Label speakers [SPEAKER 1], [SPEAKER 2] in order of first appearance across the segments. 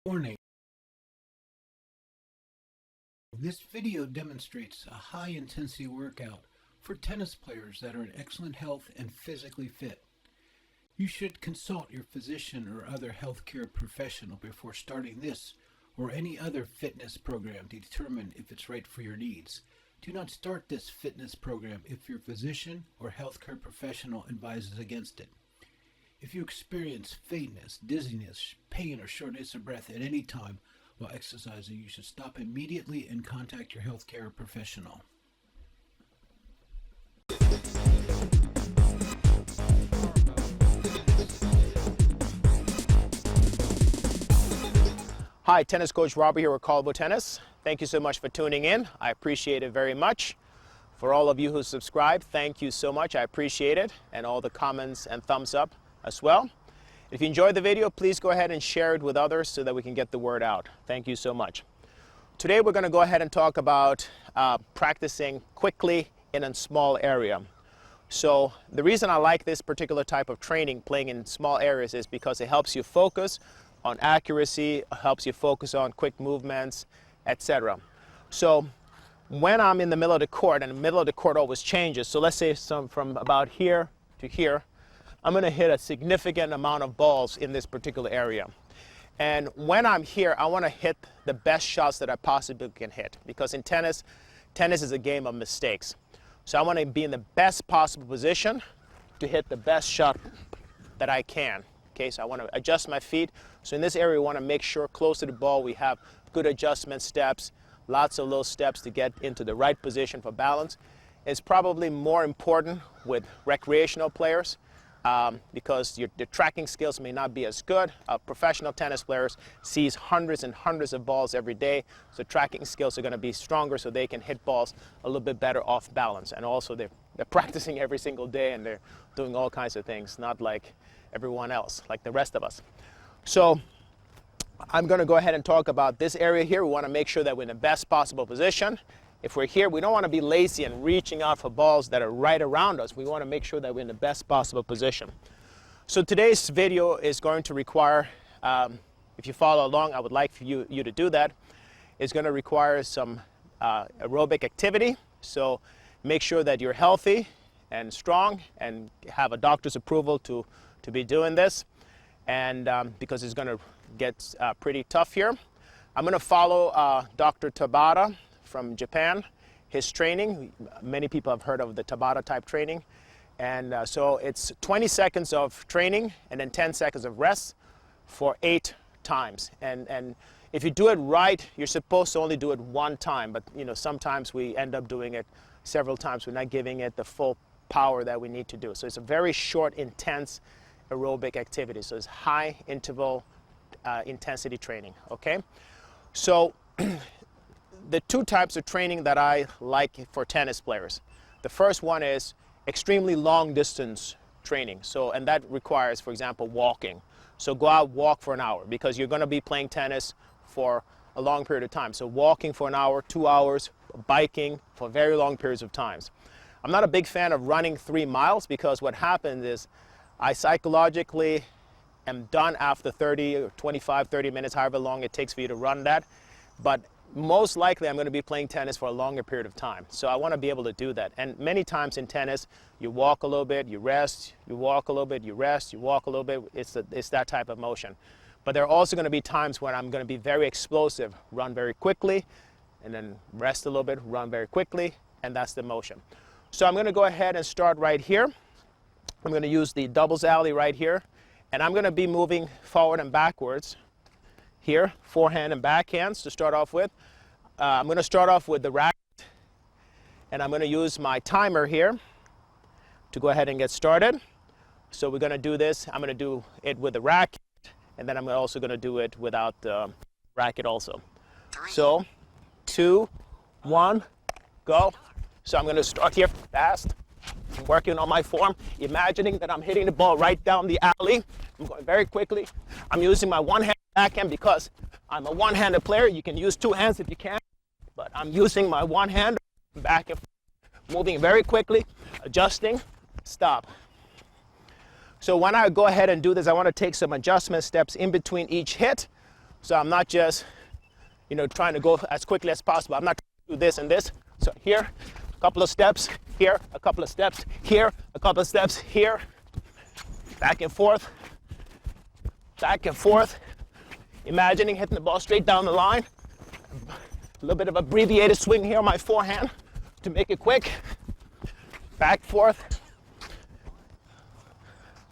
[SPEAKER 1] Warning. This video demonstrates a high-intensity workout for tennis players that are in excellent health and physically fit. You should consult your physician or other healthcare professional before starting this or any other fitness program to determine if it's right for your needs. Do not start this fitness program if your physician or healthcare professional advises against it. If you experience faintness, dizziness, pain, or shortness of breath at any time while exercising, you should stop immediately and contact your healthcare professional.
[SPEAKER 2] Hi, Tennis Coach Robert here with Carlbo Tennis. Thank you so much for tuning in. I appreciate it very much. For all of you who subscribed, thank you so much. I appreciate it, and all the comments and thumbs up as well. If you enjoyed the video, please go ahead and share it with others so that we can get the word out. Thank you so much. Today we're going to go ahead and talk about practicing quickly in a small area. So the reason I like this particular type of training, playing in small areas, is because it helps you focus on accuracy, helps you focus on quick movements, etc. So when I'm in the middle of the court, and the middle of the court always changes, so let's say from about here to here, I'm going to hit a significant amount of balls in this particular area. And when I'm here, I want to hit the best shots that I possibly can hit, because in tennis is a game of mistakes. So I want to be in the best possible position to hit the best shot that I can. Okay, so I want to adjust my feet. So in this area, we want to make sure close to the ball we have good adjustment steps, lots of little steps to get into the right position for balance. It's probably more important with recreational players because the tracking skills may not be as good. Professional tennis players sees hundreds and hundreds of balls every day, so tracking skills are going to be stronger so they can hit balls a little bit better off balance. And also they're practicing every single day and they're doing all kinds of things, not like everyone else, like the rest of us. So I'm going to go ahead and talk about this area here. We want to make sure that we're in the best possible position. If we're here, we don't want to be lazy and reaching out for balls that are right around us. We want to make sure that we're in the best possible position. So today's video is going to require, if you follow along, I would like for you to do that. It's going to require some aerobic activity. So make sure that you're healthy and strong and have a doctor's approval to be doing this. And because it's going to get pretty tough here. I'm going to follow Dr. Tabata from Japan, his training. Many people have heard of the Tabata type training. And so it's 20 seconds of training and then 10 seconds of rest for 8 times. And if you do it right, you're supposed to only do it one time. But you know, sometimes we end up doing it several times. We're not giving it the full power that we need to do. So it's a very short, intense aerobic activity. So it's high interval intensity training, okay? So the two types of training that I like for tennis players. The first one is extremely long distance training. So, and that requires, for example, walking. So go out, walk for an hour, because you're going to be playing tennis for a long period of time. So walking for an hour, 2 hours, biking for very long periods of times. I'm not a big fan of running 3 miles, because what happens is I psychologically am done after 30 or 25, 30 minutes, however long it takes for you to run that. But most likely I'm going to be playing tennis for a longer period of time. So I want to be able to do that. And many times in tennis, you walk a little bit, you rest, you walk a little bit, you rest, you walk a little bit. It's that type of motion. But there are also going to be times when I'm going to be very explosive, run very quickly, and then rest a little bit, run very quickly, and that's the motion. So I'm going to go ahead and start right here. I'm going to use the doubles alley right here, and I'm going to be moving forward and backwards here, forehand and backhands to start off with. I'm going to start off with the racket, and I'm going to use my timer here to go ahead and get started. So we're going to do this. I'm going to do it with the racket, and then I'm also going to do it without the racket also. So 2, 1, go. So I'm going to start here fast. I'm working on my form, imagining that I'm hitting the ball right down the alley. I'm going very quickly. I'm using my one-hand backhand because I'm a one-handed player. You can use 2 hands if you can, but I'm using my one hand back and forth, moving very quickly, adjusting, stop. So when I go ahead and do this, I want to take some adjustment steps in between each hit So I'm not just, trying to go as quickly as possible. I'm not trying to do this and this. So here, a couple of steps, here, a couple of steps, here, a couple of steps, here, back and forth, back and forth. Imagining hitting the ball straight down the line. A little bit of abbreviated swing here on my forehand to make it quick. Back, forth.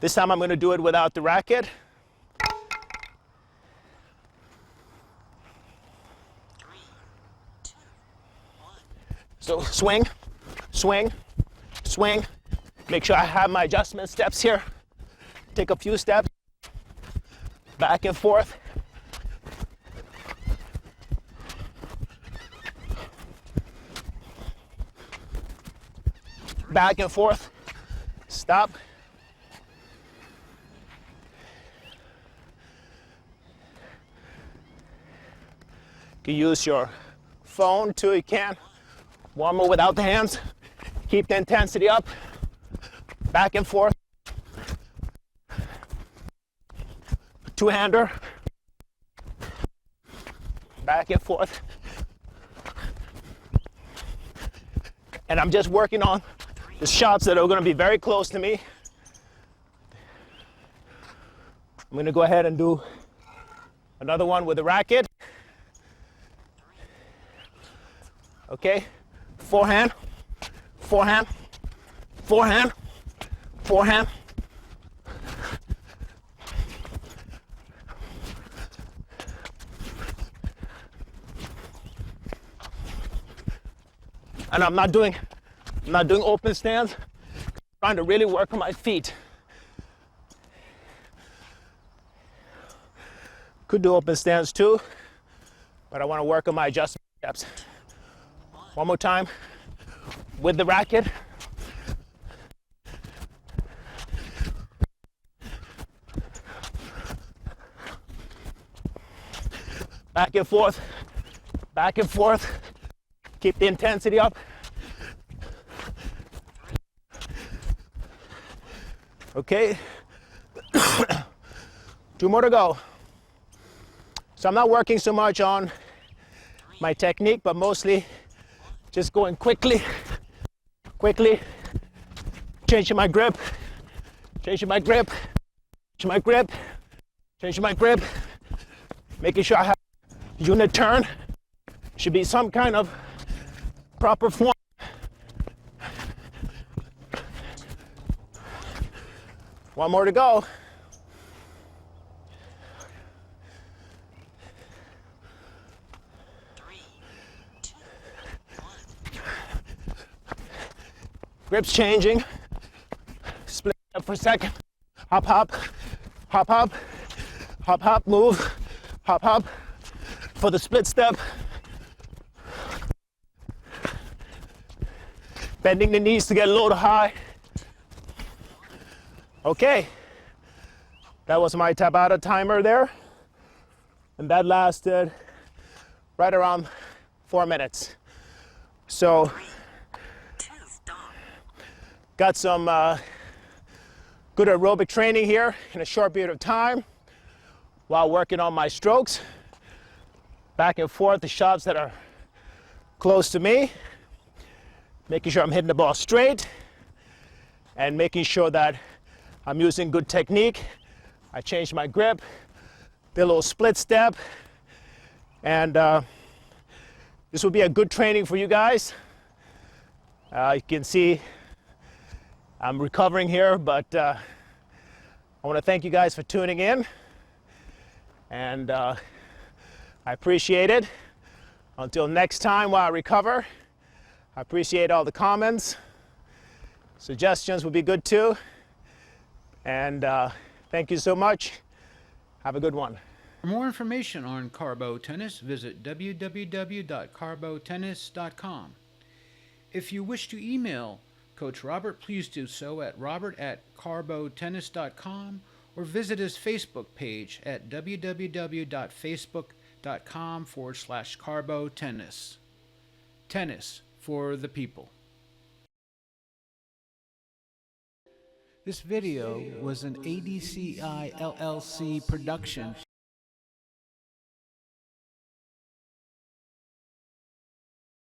[SPEAKER 2] This time I'm going to do it without the racket. So swing, swing, swing. Make sure I have my adjustment steps here. Take a few steps. Back and forth. Back and forth. Stop. You can use your phone too, you can. One more without the hands. Keep the intensity up. Back and forth. Two-hander. Back and forth. And I'm just working on the shots that are going to be very close to me. I'm going to go ahead and do another one with the racket. Okay, forehand, forehand, forehand, forehand. And I'm not doing open stands. I'm trying to really work on my feet. Could do open stands too, but I want to work on my adjustment steps. One more time with the racket. Back and forth, back and forth. Keep the intensity up. Okay, 2 more to go. So I'm not working so much on my technique, but mostly just going quickly, changing my grip, changing my grip, changing my grip, changing my grip, making sure I have unit turn. Should be some kind of proper form. One more to go. Grip's changing. Split up for a second. Hop, hop, hop, hop, hop, hop, move, hop, hop for the split step. Bending the knees to get low to high. Okay, that was my Tabata timer there. And that lasted right around 4 minutes. So, got some good aerobic training here in a short period of time while working on my strokes. Back and forth, the shots that are close to me. Making sure I'm hitting the ball straight and making sure that I'm using good technique. I changed my grip, did a little split step, and this will be a good training for you guys. You can see I'm recovering here, but I want to thank you guys for tuning in, and I appreciate it. Until next time while I recover, I appreciate all the comments. Suggestions would be good too. And thank you so much. Have a good one.
[SPEAKER 1] For more information on Carlbo Tennis, visit www.carbotennis.com. If you wish to email Coach Robert, please do so at robert@carbotennis.com or visit his Facebook page at www.facebook.com/carbotennis. Tennis for the people. This video was an ADCI LLC production